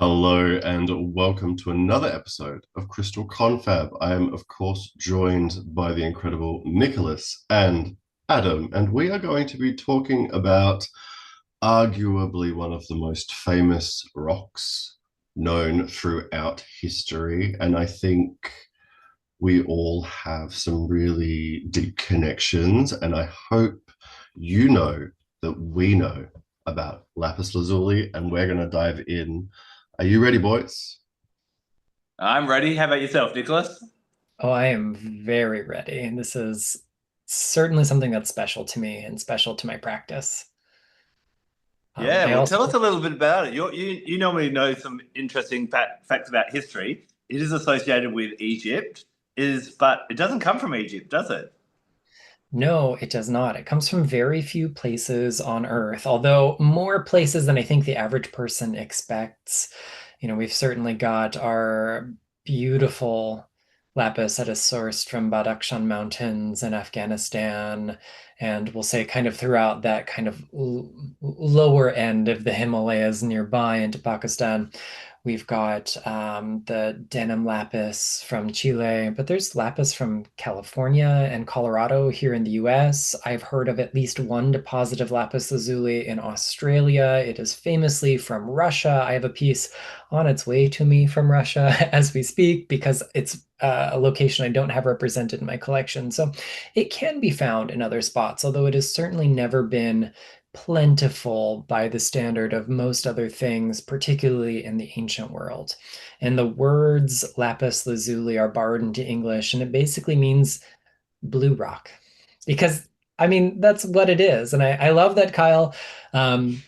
Hello and welcome to another episode of Crystal Confab. I am, of course, joined by the incredible Nicholas and Adam, and we are going to be talking about arguably one of the most famous rocks known throughout history. And I think we all have some really deep connections, and I hope you know that we know about Lapis Lazuli, and we're going to dive in. Are you ready, boys? I'm ready. How about yourself, Nicholas? Oh, I am very ready. And this is certainly something that's special to me and special to my practice. Yeah, I well, tell also, us a little bit about it. You normally know some interesting facts about history. It is associated with Egypt, but it doesn't come from Egypt, does it? no, it does not. It comes from very few places on Earth, although more places than I think the average person expects. We've certainly got our beautiful lapis that is sourced from Badakhshan Mountains in Afghanistan, and we'll say kind of throughout that kind of lower end of the Himalayas nearby into Pakistan. We've got the denim lapis from Chile, but there's lapis from California and Colorado here in the US. I've heard of at least one deposit of lapis lazuli in Australia. It is famously from Russia. I have a piece on its way to me from Russia as we speak because it's a location I don't have represented in my collection. So it can be found in other spots, although it has certainly never been plentiful by the standard of most other things, particularly in the ancient world. And the words lapis lazuli are borrowed into English, and it basically means blue rock. Because, I mean, that's what it is. And I love that Kyle um,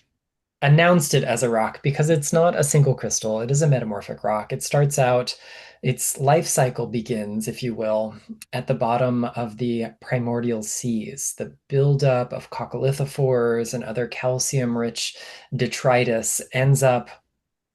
announced it as a rock because it's not a single crystal. It is a metamorphic rock. It starts out, its life cycle begins, if you will, at the bottom of the primordial seas. The buildup of coccolithophores and other calcium-rich detritus ends up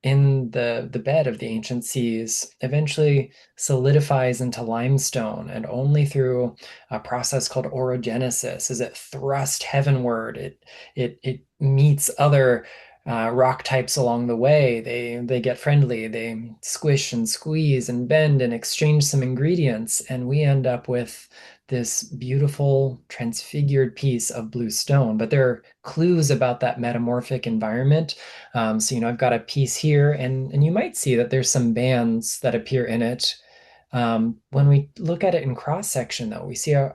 in the bed of the ancient seas, eventually solidifies into limestone, and only through a process called orogenesis is it thrust heavenward. It meets other rock types along the way. They get friendly. They squish and squeeze and bend and exchange some ingredients, and we end up with this beautiful transfigured piece of blue stone. But there are clues about that metamorphic environment. So, I've got a piece here, and you might see that there's some bands that appear in it. When we look at it in cross section, though, we see a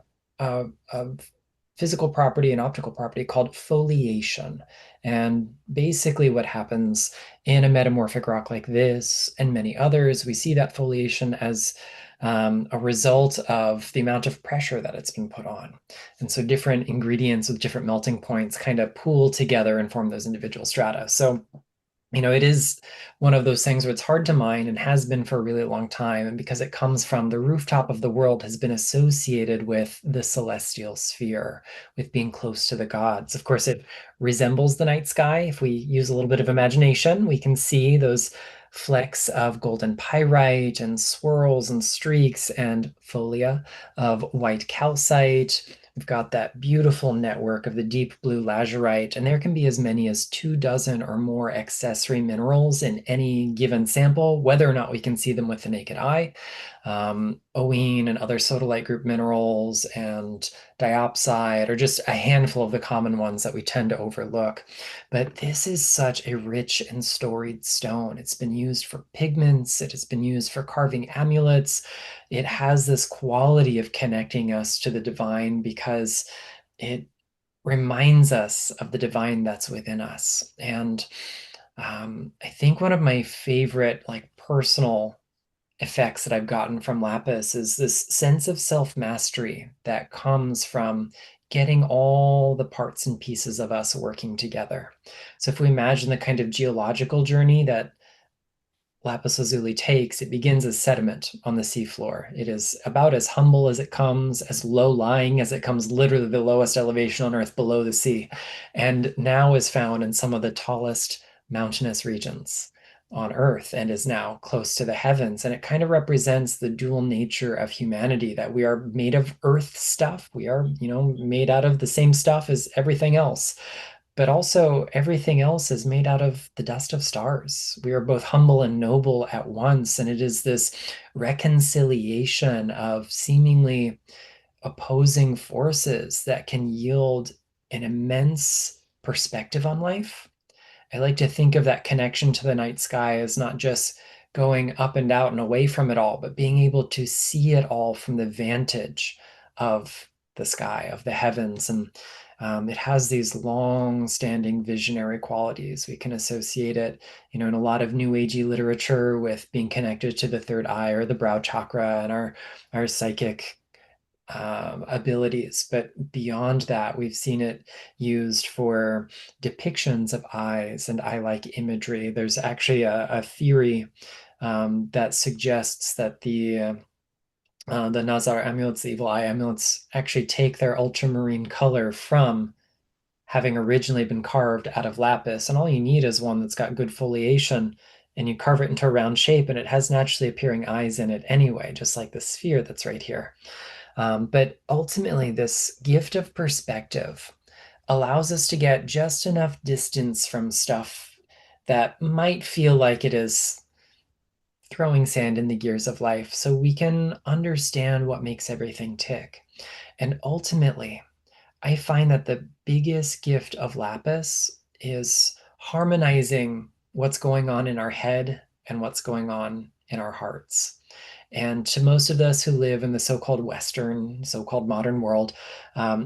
physical property and optical property called foliation. And basically, what happens in a metamorphic rock like this and many others, we see that foliation as a result of the amount of pressure that it's been put on. And so different ingredients with different melting points kind of pool together and form those individual strata. So it is one of those things where it's hard to mine and has been for a really long time. And because it comes from the rooftop of the world, has been associated with the celestial sphere, with being close to the gods. Of course, it resembles the night sky. If we use a little bit of imagination, we can see those flecks of golden pyrite and swirls and streaks and folia of white calcite. We've got that beautiful network of the deep blue lazurite, and there can be as many as 2 dozen or more accessory minerals in any given sample, whether or not we can see them with the naked eye. Hauyne and other sodalite group minerals and diopside are just a handful of the common ones that we tend to overlook. But this is such a rich and storied stone. It's been used for pigments, it has been used for carving amulets. It has this quality of connecting us to the divine because it reminds us of the divine that's within us. And I think one of my favorite, like, personal effects that I've gotten from Lapis is this sense of self-mastery that comes from getting all the parts and pieces of us working together. So if we imagine the kind of geological journey that lapis lazuli takes, it begins as sediment on the seafloor. It is about as humble as it comes, as low-lying as it comes, literally the lowest elevation on Earth below the sea, and now is found in some of the tallest mountainous regions on Earth and is now close to the heavens. And it kind of represents the dual nature of humanity, that we are made of earth stuff. We are, made out of the same stuff as everything else, but also everything else is made out of the dust of stars. We are both humble and noble at once, and it is this reconciliation of seemingly opposing forces that can yield an immense perspective on life. I like to think of that connection to the night sky as not just going up and out and away from it all, but being able to see it all from the vantage of the sky, of the heavens. And it has these long-standing visionary qualities. We can associate it, in a lot of New Agey literature with being connected to the third eye or the brow chakra and our psychic abilities. But beyond that, we've seen it used for depictions of eyes and eye-like imagery. There's actually a theory that suggests that the Nazar amulets, the evil eye amulets, actually take their ultramarine color from having originally been carved out of lapis. And all you need is one that's got good foliation, and you carve it into a round shape, and it has naturally appearing eyes in it anyway, just like the sphere that's right here. But ultimately, this gift of perspective allows us to get just enough distance from stuff that might feel like it is throwing sand in the gears of life so we can understand what makes everything tick. And ultimately, I find that the biggest gift of Lapis is harmonizing what's going on in our head and what's going on in our hearts. And to most of us who live in the so-called Western, so-called modern world,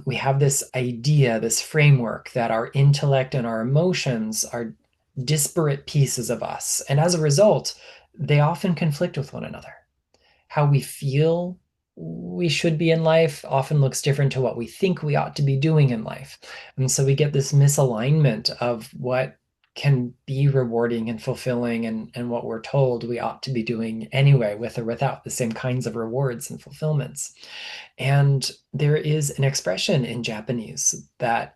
we have this idea, this framework that our intellect and our emotions are disparate pieces of us. And as a result, they often conflict with one another. How we feel we should be in life often looks different to what we think we ought to be doing in life. And so we get this misalignment of what can be rewarding and fulfilling and what we're told we ought to be doing anyway, with or without the same kinds of rewards and fulfillments. And there is an expression in Japanese that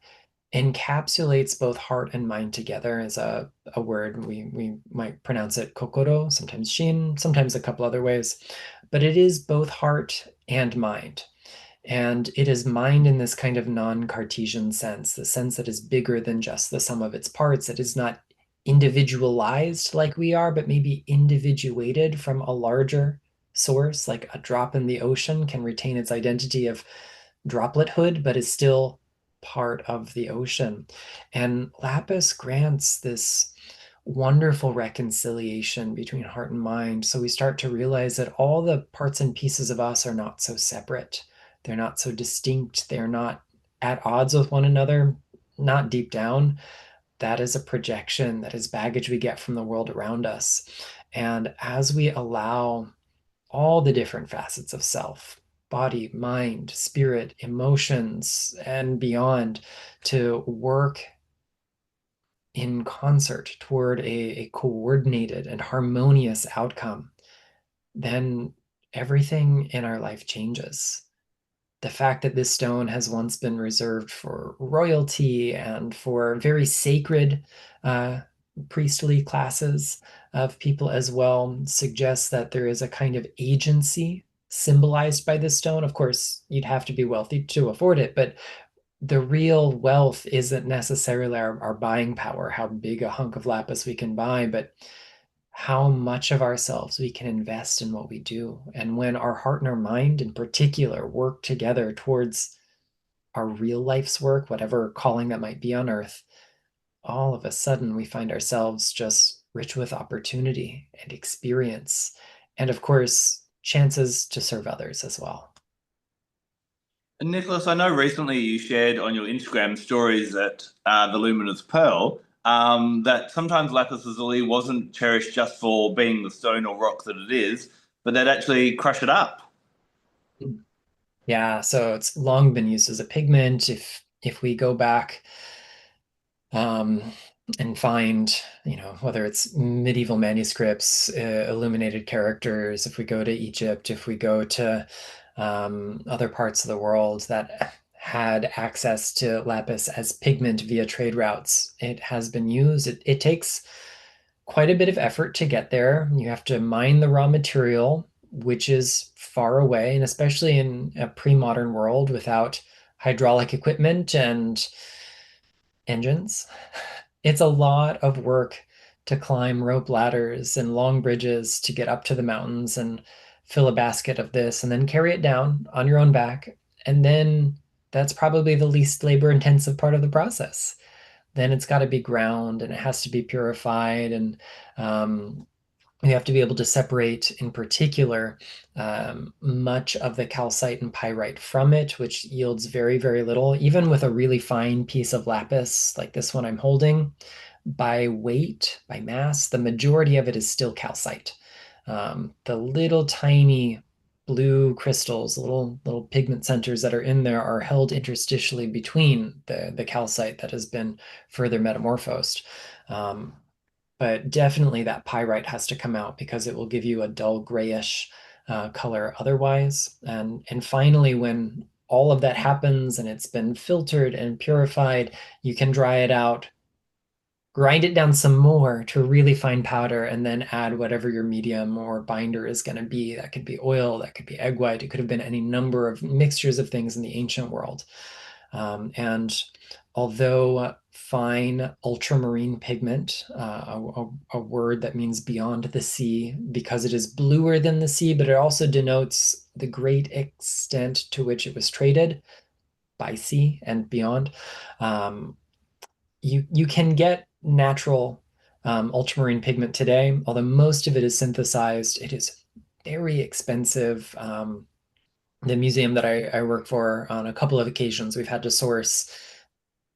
encapsulates both heart and mind together as a word. We might pronounce it kokoro, sometimes shin, sometimes a couple other ways, but it is both heart and mind. And it is mind in this kind of non-Cartesian sense, the sense that is bigger than just the sum of its parts. It is not individualized like we are, but maybe individuated from a larger source, like a drop in the ocean can retain its identity of droplethood, but is still part of the ocean. And Lapis grants this wonderful reconciliation between heart and mind. So we start to realize that all the parts and pieces of us are not so separate. They're not so distinct. They're not at odds with one another, not deep down. That is a projection, that is baggage we get from the world around us. And as we allow all the different facets of self, body, mind, spirit, emotions, and beyond to work in concert toward a coordinated and harmonious outcome, then everything in our life changes. The fact that this stone has once been reserved for royalty and for very sacred priestly classes of people as well suggests that there is a kind of agency symbolized by this stone. Of course, you'd have to be wealthy to afford it, but the real wealth isn't necessarily our buying power, how big a hunk of lapis we can buy, but how much of ourselves we can invest in what we do. And when our heart and our mind in particular work together towards our real life's work, whatever calling that might be on earth, all of a sudden we find ourselves just rich with opportunity and experience. And of course, chances to serve others as well. And Nicholas, I know recently you shared on your Instagram stories that the Luminous Pearl, that sometimes Lapis Lazuli wasn't cherished just for being the stone or rock that it is, but they'd actually crush it up. Yeah, so it's long been used as a pigment. If we go back um, and find, whether it's medieval manuscripts, illuminated characters, if we go to Egypt, if we go to other parts of the world that had access to lapis as pigment via trade routes, it has been used. It takes quite a bit of effort to get there. You have to mine the raw material, which is far away, and especially in a pre-modern world without hydraulic equipment and engines. It's a lot of work to climb rope ladders and long bridges to get up to the mountains and fill a basket of this and then carry it down on your own back. And then that's probably the least labor intensive part of the process. Then it's got to be ground and it has to be purified. And you have to be able to separate, in particular, much of the calcite and pyrite from it, which yields very, very little. Even with a really fine piece of lapis, like this one I'm holding, by weight, by mass, the majority of it is still calcite. The little tiny blue crystals, little pigment centers that are in there are held interstitially between the calcite that has been further metamorphosed. But definitely that pyrite has to come out because it will give you a dull grayish color otherwise. And finally, when all of that happens and it's been filtered and purified, you can dry it out, grind it down some more to a really fine powder, and then add whatever your medium or binder is going to be. That could be oil, that could be egg white, it could have been any number of mixtures of things in the ancient world. And although fine ultramarine pigment, a word that means beyond the sea because it is bluer than the sea, but it also denotes the great extent to which it was traded by sea and beyond. You can get natural ultramarine pigment today, although most of it is synthesized. It is very expensive. The museum that I work for, on a couple of occasions, we've had to source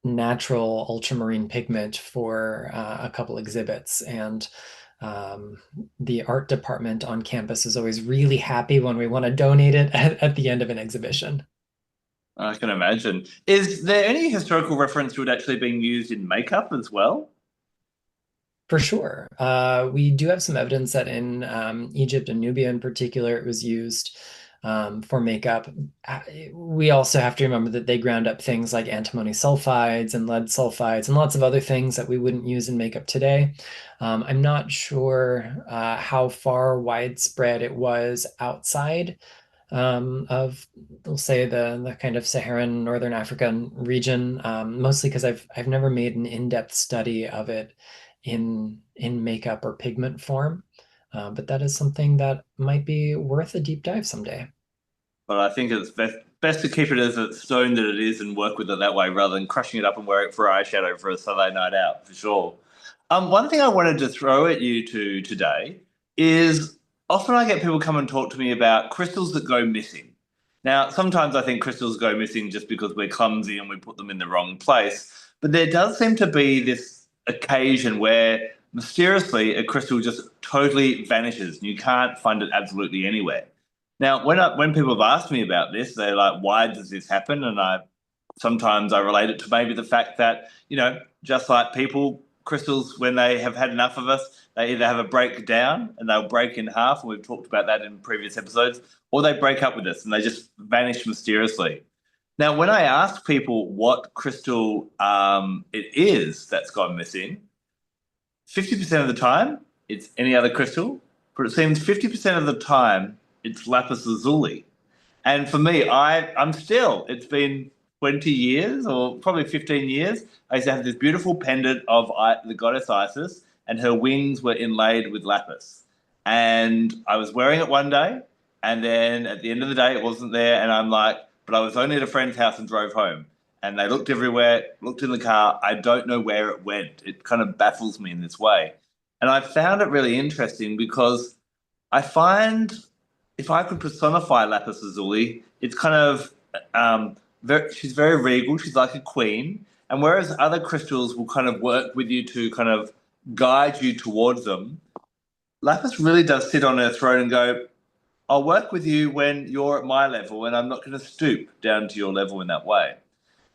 natural ultramarine pigment for a couple exhibits. And the art department on campus is always really happy when we want to donate it at the end of an exhibition. I can imagine. Is there any historical reference to it actually being used in makeup as well? For sure. We do have some evidence that in Egypt and Nubia in particular, it was used for makeup. We also have to remember that they ground up things like antimony sulfides and lead sulfides and lots of other things that we wouldn't use in makeup today. I'm not sure how far widespread it was outside of, we'll say, the kind of Saharan Northern African region, mostly because I've never made an in-depth study of it in makeup or pigment form. But that is something that might be worth a deep dive someday. But I think it's best to keep it as a stone that it is and work with it that way rather than crushing it up and wear it for eyeshadow for a Sunday night out, for sure. One thing I wanted to throw at you two today is often I get people come and talk to me about crystals that go missing. Now, sometimes I think crystals go missing just because we're clumsy and we put them in the wrong place. But there does seem to be this occasion where mysteriously a crystal just totally vanishes and you can't find it absolutely anywhere. Now, when people have asked me about this, they're like, why does this happen? And sometimes I relate it to maybe the fact that, just like people, crystals, when they have had enough of us, they either have a breakdown and they'll break in half, and we've talked about that in previous episodes, or they break up with us and they just vanish mysteriously. Now, when I ask people what crystal it is that's gone missing, 50% of the time it's any other crystal, but it seems 50% of the time it's Lapis Lazuli. And for me, it's been 20 years or probably 15 years. I used to have this beautiful pendant of the goddess Isis, and her wings were inlaid with lapis. And I was wearing it one day, and then at the end of the day, it wasn't there. And I'm like, but I was only at a friend's house and drove home. And they looked everywhere, looked in the car. I don't know where it went. It kind of baffles me in this way. And I found it really interesting because I find if I could personify Lapis Lazuli, it's kind of she's very regal. She's like a queen. And whereas other crystals will kind of work with you to kind of guide you towards them, Lapis really does sit on her throne and go, I'll work with you when you're at my level and I'm not going to stoop down to your level in that way.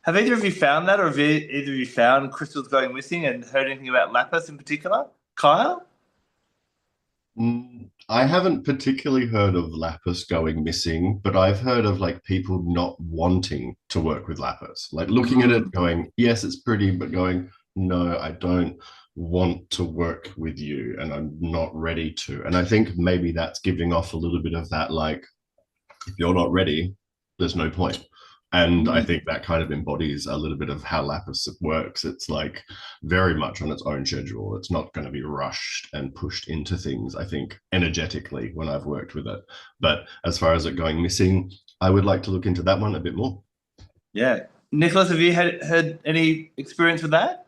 Have either of you found that, or have either of you found crystals going missing and heard anything about Lapis in particular? Kyle? I haven't particularly heard of lapis going missing, but I've heard of like people not wanting to work with lapis, like looking at it going, yes, it's pretty, but going, no, I don't want to work with you and I'm not ready to. And I think maybe that's giving off a little bit of that, like, if you're not ready, there's no point. And I think that kind of embodies a little bit of how Lapis works. It's like very much on its own schedule. It's not going to be rushed and pushed into things, I think, energetically when I've worked with it. But as far as it going missing, I would like to look into that one a bit more. Yeah. Nicholas, have you had any experience with that?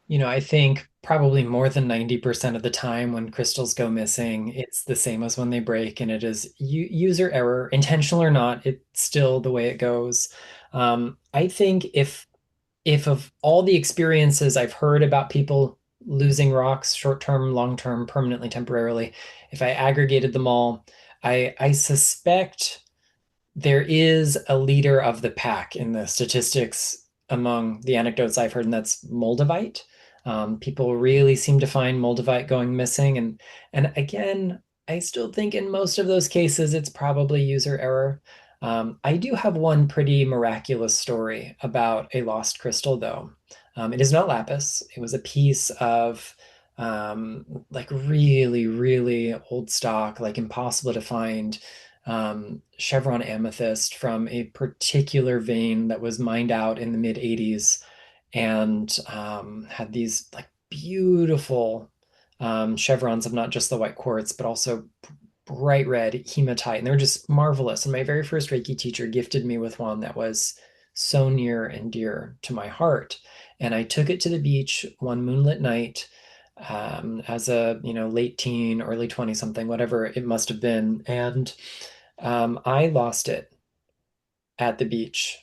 You know, I think probably more than 90% of the time when crystals go missing, it's the same as when they break, and it is user error, intentional or not, it's still the way it goes. I think if of all the experiences I've heard about people losing rocks, short-term, long-term, permanently, temporarily, if I aggregated them all, I suspect there is a leader of the pack in the statistics among the anecdotes I've heard, and that's Moldavite. People really seem to find Moldavite going missing, and again, I still think in most of those cases it's probably user error. I do have one pretty miraculous story about a lost crystal, though. It is not lapis. It was a piece of like really, really old stock, like impossible to find chevron amethyst from a particular vein that was mined out in the mid 80s and had these like beautiful chevrons of not just the white quartz, but also bright red hematite. And they were just marvelous. And my very first Reiki teacher gifted me with one that was so near and dear to my heart. And I took it to the beach one moonlit night as a late teen, early 20 something, whatever it must have been. And I lost it at the beach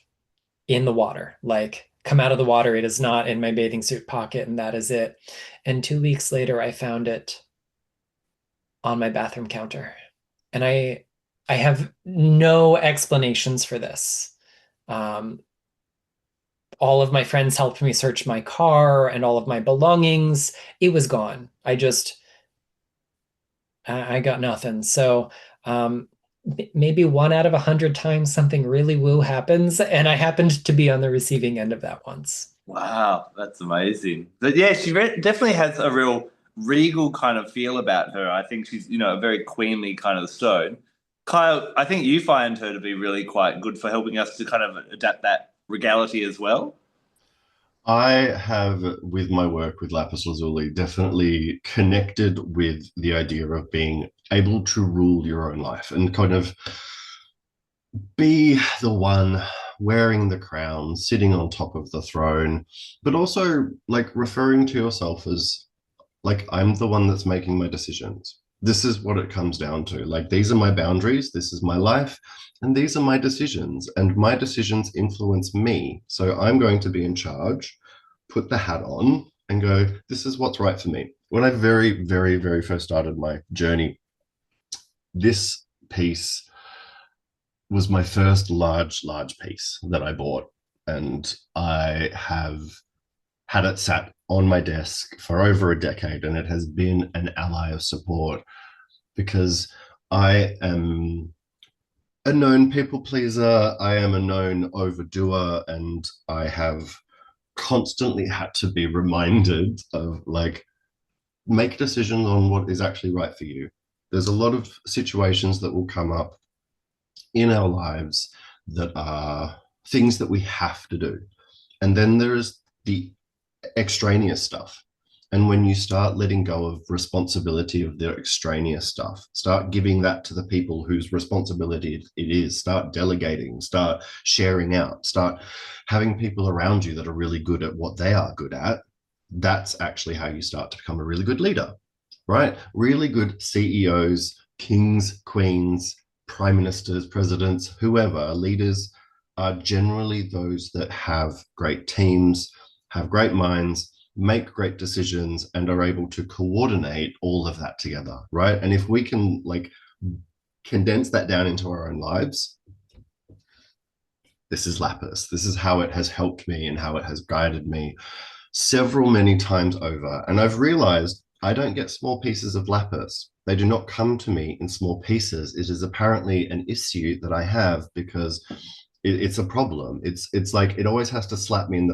in the water, like come out of the water. It is not in my bathing suit pocket, and that is it. And 2 weeks later, I found it on my bathroom counter. And I have no explanations for this. All of my friends helped me search my car and all of my belongings. It was gone. I got nothing. So maybe 1 out of 100 times something really woo happens, and I happened to be on the receiving end of that once. Wow, that's amazing. But yeah, she definitely has a real regal kind of feel about her. I think she's, a very queenly kind of stone. Kyle, I think you find her to be really quite good for helping us to kind of adapt that regality as well. I have, with my work with Lapis Lazuli, definitely connected with the idea of being able to rule your own life and kind of be the one wearing the crown, sitting on top of the throne, but also like referring to yourself as like, I'm the one that's making my decisions. This is what it comes down to. Like, these are my boundaries, this is my life, and these are my decisions, and my decisions influence me. So I'm going to be in charge, put the hat on, and go, this is what's right for me. When I very, very, very first started my journey, this piece was my first large piece that I bought. And I have had it sat on my desk for over a decade, and it has been an ally of support because I am a known people pleaser. I am a known overdoer, and I have constantly had to be reminded of like, make decisions on what is actually right for you. There's a lot of situations that will come up in our lives that are things that we have to do. And then there is the extraneous stuff. And when you start letting go of responsibility of the extraneous stuff, start giving that to the people whose responsibility it is, start delegating, start sharing out, start having people around you that are really good at what they are good at. That's actually how you start to become a really good leader, right? Really good CEOs, kings, queens, prime ministers, presidents, whoever, leaders are generally those that have great teams, have great minds, make great decisions, and are able to coordinate all of that together, right? And if we can like condense that down into our own lives, this is Lapis. This is how it has helped me and how it has guided me many times over. And I've realized I don't get small pieces of Lapis. They do not come to me in small pieces. It is apparently an issue that I have because it's a problem. It's like it always has to slap me in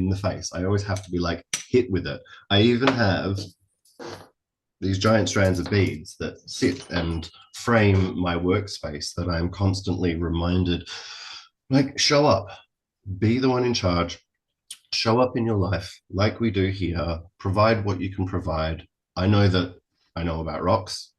the face. I always have to be like hit with it. I even have these giant strands of beads that sit and frame my workspace that I am constantly reminded like show up, be the one in charge, show up in your life like we do here, provide what you can provide. I know that I know about rocks.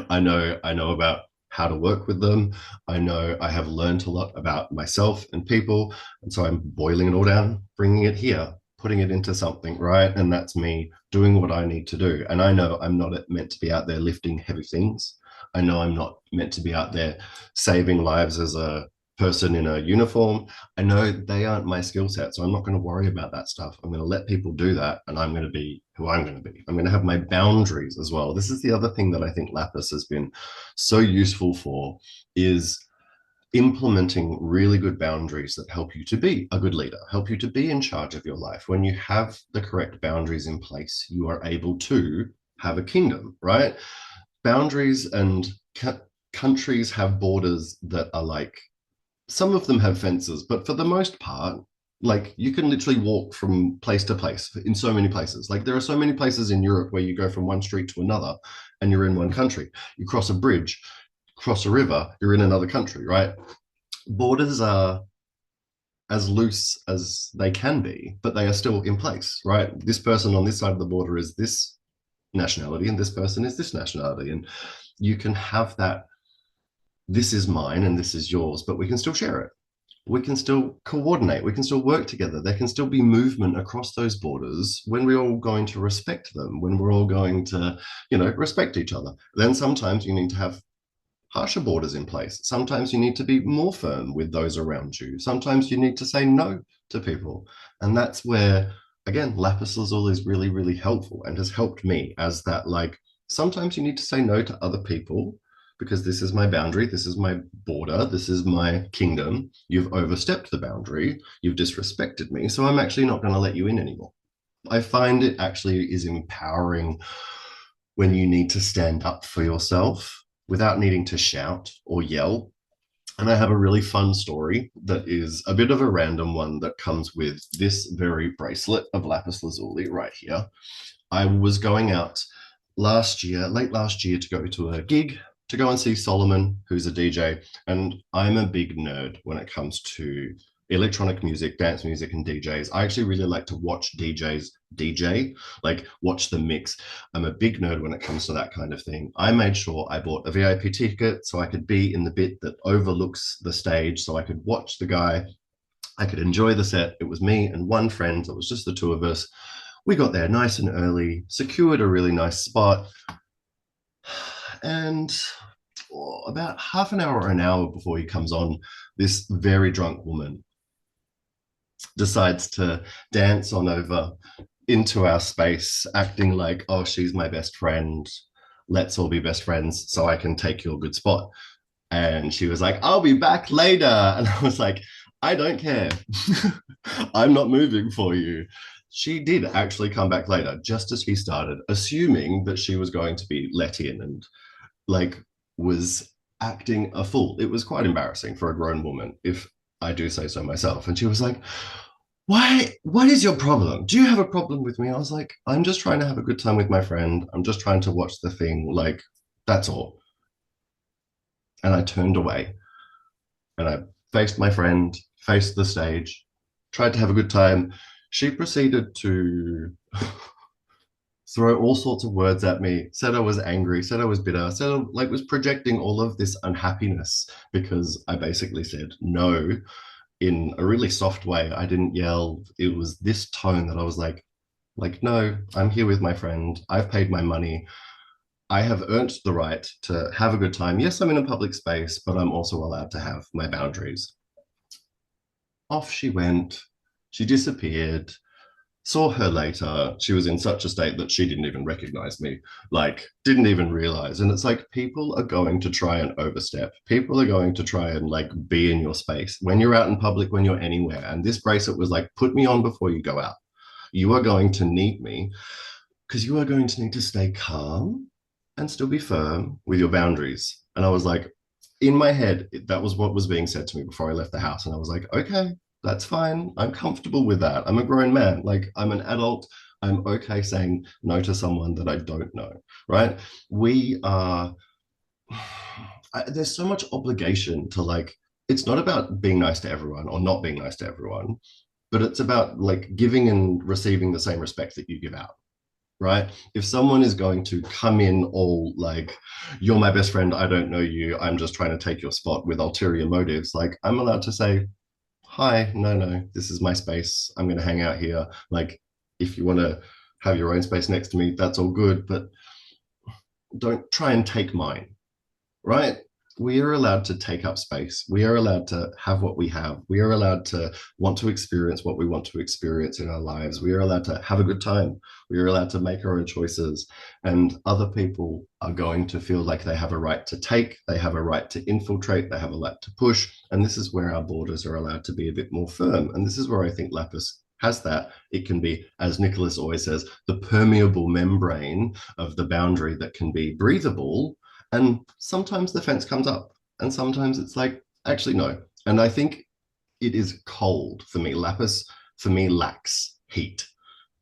I know about how to work with them. I know I have learned a lot about myself and people. And so I'm boiling it all down, bringing it here, putting it into something, right? And that's me doing what I need to do. And I know I'm not meant to be out there lifting heavy things. I know I'm not meant to be out there saving lives as a person in a uniform. I know they aren't my skill set, so I'm not going to worry about that stuff. I'm going to let people do that, and I'm going to be who I'm going to be. I'm going to have my boundaries as well. This is the other thing that I think Lapis has been so useful for, is implementing really good boundaries that help you to be a good leader, help you to be in charge of your life. When you have the correct boundaries in place, you are able to have a kingdom, right? Boundaries and countries have borders that are like, some of them have fences, but for the most part, like you can literally walk from place to place in so many places. Like there are so many places in Europe where you go from one street to another and you're in one country. You cross a bridge, cross a river, you're in another country, right? Borders are as loose as they can be, but they are still in place, right? This person on this side of the border is this nationality and this person is this nationality. And you can have that, this is mine and this is yours, but we can still share it. We can still coordinate. We can still work together. There can still be movement across those borders when we're all going to respect them, when we're all going to, respect each other. Then sometimes you need to have harsher borders in place. Sometimes you need to be more firm with those around you. Sometimes you need to say no to people. And that's where, again, Lapis Lazuli is really, really helpful and has helped me as that, like, sometimes you need to say no to other people because this is my boundary, this is my border, this is my kingdom. You've overstepped the boundary, you've disrespected me, so I'm actually not going to let you in anymore. I find it actually is empowering when you need to stand up for yourself without needing to shout or yell. And I have a really fun story that is a bit of a random one that comes with this very bracelet of Lapis Lazuli right here. I was going out late last year, to go to a gig, to go and see Solomon, who's a DJ. And I'm a big nerd when it comes to electronic music, dance music, and DJs. I actually really like to watch DJs DJ, like watch the mix. I'm a big nerd when it comes to that kind of thing. I made sure I bought a VIP ticket so I could be in the bit that overlooks the stage, so I could watch the guy, I could enjoy the set. It was me and one friend. It was just the two of us. We got there nice and early, secured a really nice spot. And about half an hour or an hour before he comes on, this very drunk woman decides to dance on over into our space, acting like, oh, she's my best friend. Let's all be best friends so I can take your good spot. And she was like, I'll be back later. And I was like, I don't care. I'm not moving for you. She did actually come back later, just as he started, assuming that she was going to be let in, and like was acting a fool. It was quite embarrassing for a grown woman, if I do say so myself. And she was like, why, what is your problem? Do you have a problem with me? I was like, I'm just trying to have a good time with my friend. I'm just trying to watch the thing. Like, that's all. And I turned away and I faced my friend, faced the stage, tried to have a good time. She proceeded to throw all sorts of words at me, said I was angry, said I was bitter, said I like was projecting all of this unhappiness because I basically said no in a really soft way. I didn't yell. It was this tone that I was like, no, I'm here with my friend. I've paid my money. I have earned the right to have a good time. Yes, I'm in a public space, but I'm also allowed to have my boundaries. Off she went. She disappeared. Saw her later. She was in such a state that she didn't even recognize me, like didn't even realize. And it's like, people are going to try and overstep. People are going to try and like be in your space when you're out in public, when you're anywhere. And this bracelet was like, put me on before you go out. You are going to need me, because you are going to need to stay calm and still be firm with your boundaries. And I was like, in my head, that was what was being said to me before I left the house. And I was like, okay, that's fine. I'm comfortable with that. I'm a grown man. Like, I'm an adult. I'm okay saying no to someone that I don't know, right? We are, there's so much obligation to like it's not about being nice to everyone or not being nice to everyone, but it's about like giving and receiving the same respect that you give out, right? If someone is going to come in all like, you're my best friend, I don't know you, I'm just trying to take your spot with ulterior motives, like I'm allowed to say, hi, no, this is my space. I'm going to hang out here. Like, if you want to have your own space next to me, that's all good, but don't try and take mine, right? We are allowed to take up space. We are allowed to have what we have. We are allowed to want to experience what we want to experience in our lives. We are allowed to have a good time. We are allowed to make our own choices. And other people are going to feel like they have a right to take, they have a right to infiltrate, they have a right to push. And this is where our borders are allowed to be a bit more firm. And this is where I think Lapis has that. It can be, as Nicholas always says, the permeable membrane of the boundary that can be breathable. And sometimes the fence comes up, and sometimes it's like, actually, no. And I think it is cold for me. Lapis, for me, lacks heat,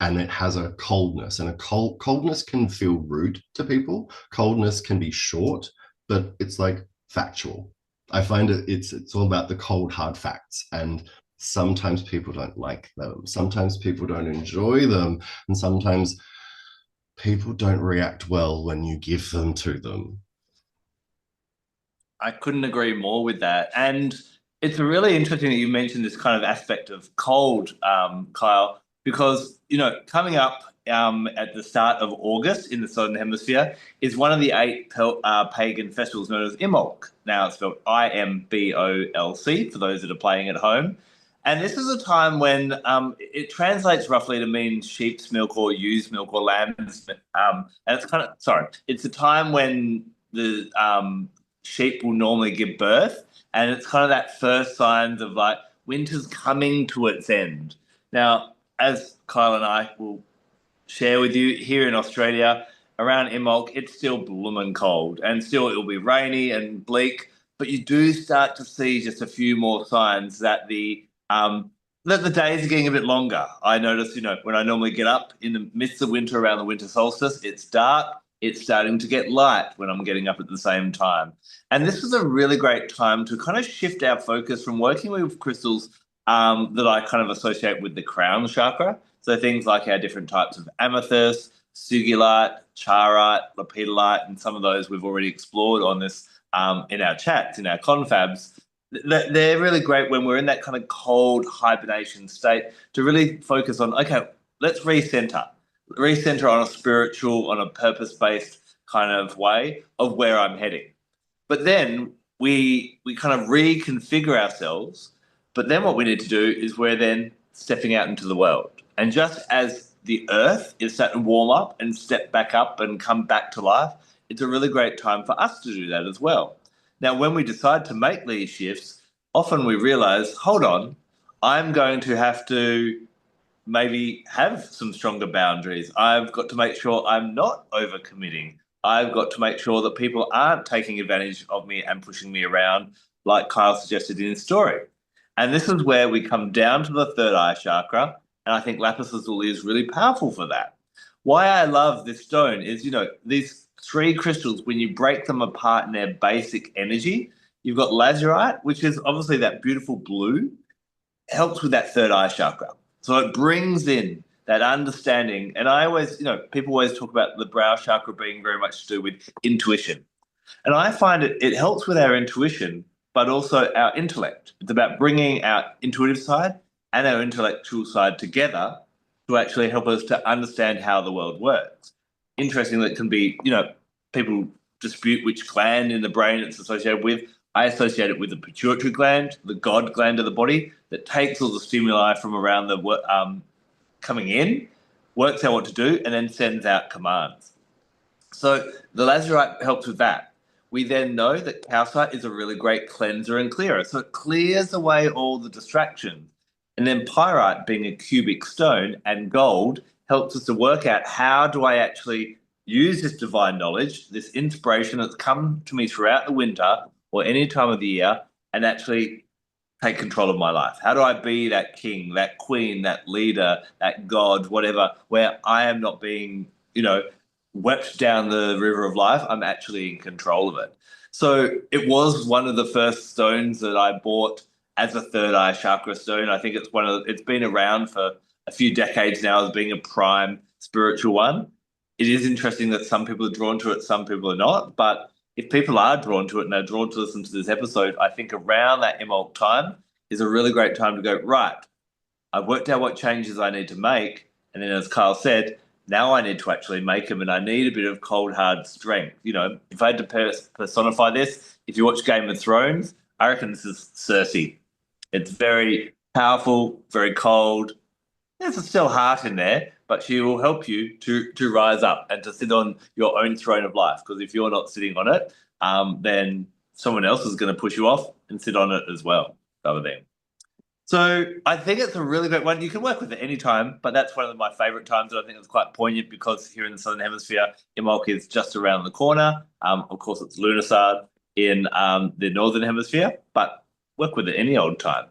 and it has a coldness, and a coldness can feel rude to people. Coldness can be short, but it's like factual. I find it's all about the cold, hard facts, and sometimes people don't like them. Sometimes people don't enjoy them, and sometimes people don't react well when you give them to them. I couldn't agree more with that. And it's really interesting that you mentioned this kind of aspect of cold, Kyle, because, coming up at the start of August in the Southern Hemisphere is one of the eight pagan festivals known as Imbolc. Now it's spelled Imbolc for those that are playing at home. And this is a time when it translates roughly to mean sheep's milk or ewe's milk or lamb's. And it's a time when the sheep will normally give birth, and it's kind of that first signs of like winter's coming to its end. Now, as Kyle and I will share with you, here in Australia, around Imbolc, it's still blooming cold, and still it'll be rainy and bleak, but you do start to see just a few more signs that the days are getting a bit longer. I notice, when I normally get up in the midst of winter around the winter solstice, it's dark. It's starting to get light when I'm getting up at the same time. And this is a really great time to kind of shift our focus from working with crystals that I kind of associate with the crown chakra. So things like our different types of amethyst, sugilite, charite, lepidolite, and some of those we've already explored on this in our chats, in our confabs. They're really great when we're in that kind of cold hibernation state to really focus on, okay, let's recenter on a spiritual, on a purpose-based kind of way of where I'm heading. But then we kind of reconfigure ourselves. But then what we need to do is we're then stepping out into the world. And just as the earth is starting to warm up and step back up and come back to life, it's a really great time for us to do that as well. Now, when we decide to make these shifts, often we realize, hold on, I'm going to have to maybe have some stronger boundaries. I've got to make sure I'm not overcommitting. I've got to make sure that people aren't taking advantage of me and pushing me around, like Kyle suggested in his story. And this is where we come down to the third eye chakra. And I think Lapis Lazuli is really powerful for that. Why I love this stone is, these three crystals, when you break them apart in their basic energy, you've got lazurite, which is obviously that beautiful blue, helps with that third eye chakra. So it brings in that understanding. And I always, people always talk about the brow chakra being very much to do with intuition. And I find it helps with our intuition, but also our intellect. It's about bringing our intuitive side and our intellectual side together to actually help us to understand how the world works. Interestingly, it can be, people dispute which gland in the brain it's associated with. I associate it with the pituitary gland, the God gland of the body that takes all the stimuli from around the coming in, works out what to do, and then sends out commands. So the lazurite helps with that. We then know that calcite is a really great cleanser and clearer. So it clears away all the distractions. And then pyrite, being a cubic stone, and gold helps us to work out how do I actually use this divine knowledge, this inspiration that's come to me throughout the winter or any time of the year, and actually take control of my life. How do I be that king, that queen, that leader, that god, whatever, where I am not being, swept down the river of life? I'm actually in control of it. So it was one of the first stones that I bought as a third eye chakra stone. I think it's been around for a few decades now as being a prime spiritual one. It is interesting that some people are drawn to it, some people are not. But if people are drawn to it and they're drawn to listen to this episode, I think around that Imbolc time is a really great time to go, right, I've worked out what changes I need to make. And then, as Kyle said, now I need to actually make them, and I need a bit of cold, hard strength. You know, if I had to personify this, if you watch Game of Thrones, I reckon this is Cersei. It's very powerful, very cold. There's still heart in there, but she will help you to rise up and to sit on your own throne of life. Because if you're not sitting on it, then someone else is going to push you off and sit on it as well, other than. So I think it's a really great one. You can work with it anytime, but that's one of my favourite times, and I think it's quite poignant because here in the Southern Hemisphere, Imbolc is just around the corner. Of course, it's Lunarsad in the Northern Hemisphere, but work with it any old time.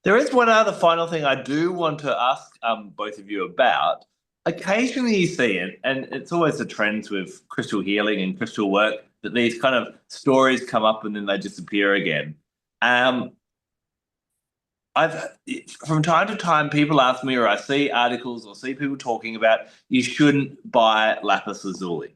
There is one other final thing I do want to ask both of you about. Occasionally you see it, and it's always the trends with crystal healing and crystal work, that these kind of stories come up and then they disappear again. From time to time, people ask me, or I see articles or see people talking about you shouldn't buy Lapis Lazuli.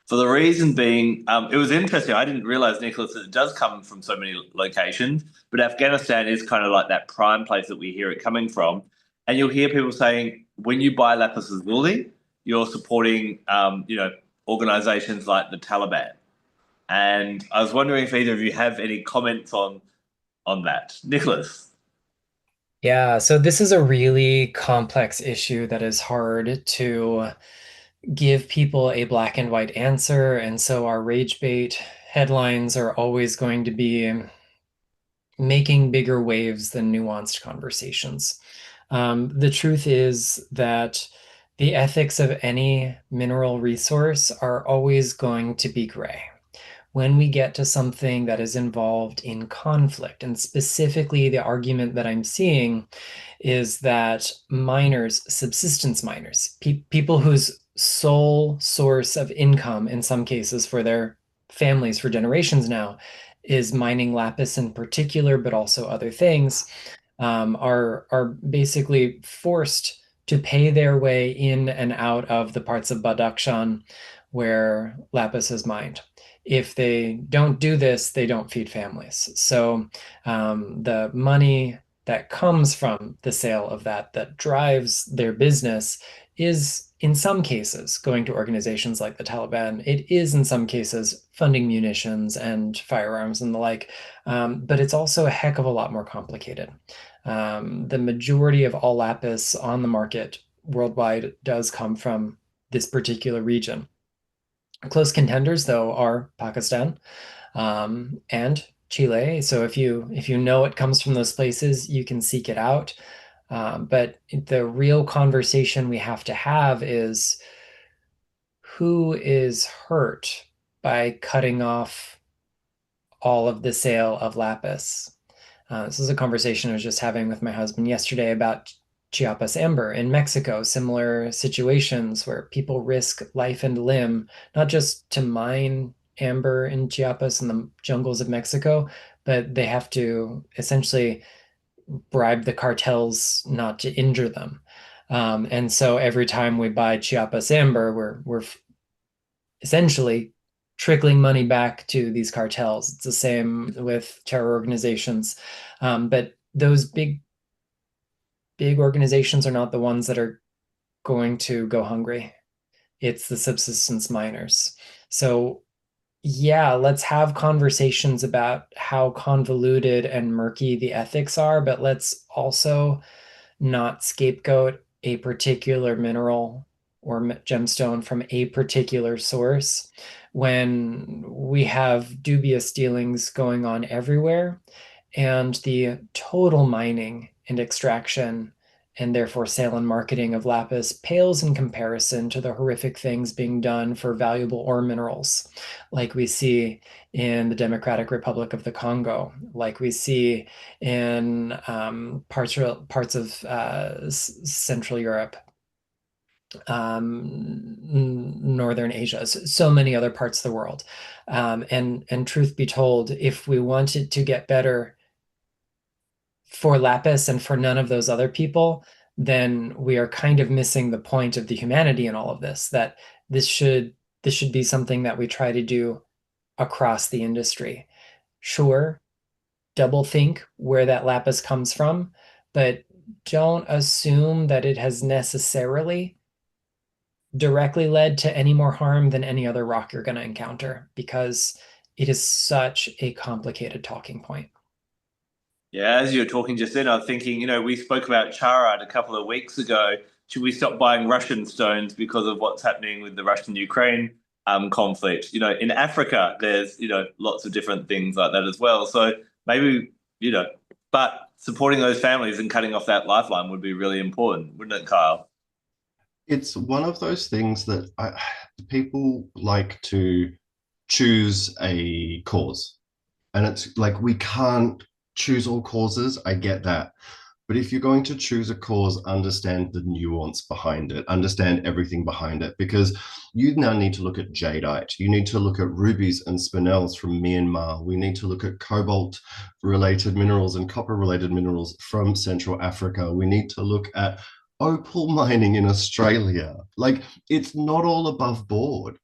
For the reason being, it was interesting. I didn't realize, Nicholas, that it does come from so many locations, but Afghanistan is kind of like that prime place that we hear it coming from. And you'll hear people saying, when you buy Lapis Lazuli, you're supporting, organizations like the Taliban. And I was wondering if either of you have any comments on that. Nicholas. Yeah, so this is a really complex issue that is hard to give people a black and white answer. And so our rage bait headlines are always going to be making bigger waves than nuanced conversations. The truth is that the ethics of any mineral resource are always going to be gray. When we get to something that is involved in conflict, and specifically the argument that I'm seeing is that miners, subsistence miners, people whose sole source of income, in some cases for their families for generations now, is mining lapis in particular, but also other things, are basically forced to pay their way in and out of the parts of Badakhshan where lapis is mined. If they don't do this, they don't feed families. So the money that comes from the sale of that drives their business is in some cases going to organizations like the Taliban. It is in some cases funding munitions and firearms and the like, but it's also a heck of a lot more complicated. The majority of all lapis on the market worldwide does come from this particular region. Close contenders, though, are Pakistan and Chile. So if you know it comes from those places, you can seek it out. But the real conversation we have to have is who is hurt by cutting off all of the sale of lapis. This is a conversation I was just having with my husband yesterday about Chiapas amber in Mexico, similar situations where people risk life and limb, not just to mine amber in Chiapas and the jungles of Mexico, but they have to essentially bribe the cartels not to injure them. And so every time we buy Chiapas amber, we're essentially trickling money back to these cartels. It's the same with terror organizations. But those big organizations are not the ones that are going to go hungry. It's the subsistence miners. So yeah, let's have conversations about how convoluted and murky the ethics are, but let's also not scapegoat a particular mineral or gemstone from a particular source when we have dubious dealings going on everywhere, and the total mining and extraction and therefore sale and marketing of lapis pales in comparison to the horrific things being done for valuable ore minerals, like we see in the Democratic Republic of the Congo, like we see in parts of Central Europe. Northern Asia, so many other parts of the world. And truth be told, if we wanted to get better for Lapis and for none of those other people, then we are kind of missing the point of the humanity in all of this, that this should be something that we try to do across the industry. Sure, double think where that Lapis comes from, but don't assume that it has necessarily directly led to any more harm than any other rock you're going to encounter, because it is such a complicated talking point. Yeah, as you were talking just then, I was thinking, we spoke about Charat a couple of weeks ago. Should we stop buying Russian stones because of what's happening with the Russian-Ukraine conflict? In Africa, there's, lots of different things like that as well. So maybe, but supporting those families and cutting off that lifeline would be really important, wouldn't it, Kyle? It's one of those things that people like to choose a cause. And it's like, we can't choose all causes. I get that. But if you're going to choose a cause, understand the nuance behind it, understand everything behind it, because you now need to look at jadeite. You need to look at rubies and spinels from Myanmar. We need to look at cobalt-related minerals and copper-related minerals from Central Africa. We need to look at opal mining in Australia. Like, it's not all above board.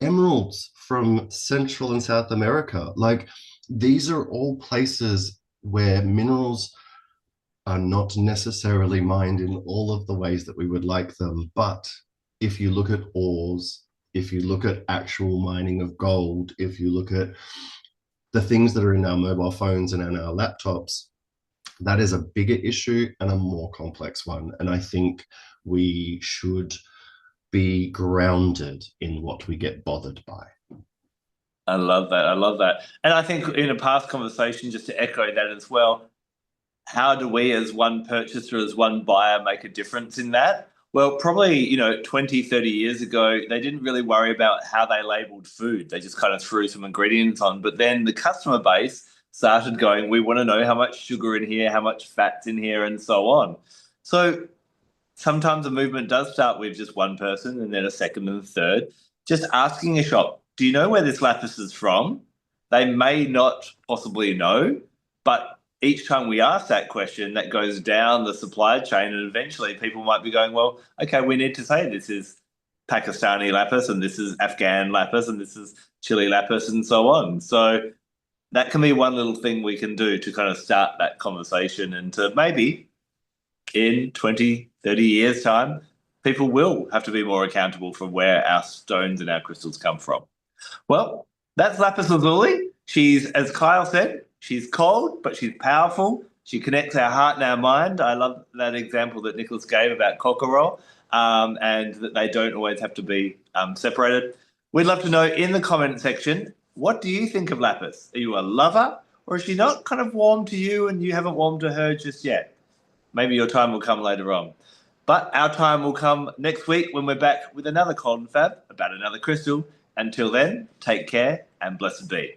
Emeralds from Central and South America. Like, these are all places where minerals are not necessarily mined in all of the ways that we would like them. But if you look at ores, if you look at actual mining of gold, if you look at the things that are in our mobile phones and in our laptops, that is a bigger issue and a more complex one. And I think we should be grounded in what we get bothered by. I love that. I love that. And I think in a past conversation, just to echo that as well, how do we as one purchaser, as one buyer, make a difference in that? Well, probably, 20, 30 years ago, they didn't really worry about how they labeled food. They just kind of threw some ingredients on. But then the customer base started going, we want to know how much sugar in here, how much fat's in here, and so on. So sometimes a movement does start with just one person and then a second and a third. Just asking a shop, do you know where this lapis is from? They may not possibly know, but each time we ask that question, that goes down the supply chain, and eventually people might be going, well, okay, we need to say this is Pakistani lapis and this is Afghan lapis and this is Chile lapis and so on. So that can be one little thing we can do to kind of start that conversation, and to maybe in 20, 30 years' time, people will have to be more accountable for where our stones and our crystals come from. Well, that's Lapis Lazuli. She's, as Kyle said, she's cold, but she's powerful. She connects our heart and our mind. I love that example that Nicholas gave about cockerel, and that they don't always have to be separated. We'd love to know in the comment section, what do you think of Lapis? Are you a lover, or is she not kind of warm to you and you haven't warmed to her just yet? Maybe your time will come later on. But our time will come next week when we're back with another confab about another crystal. Until then, take care and blessed be.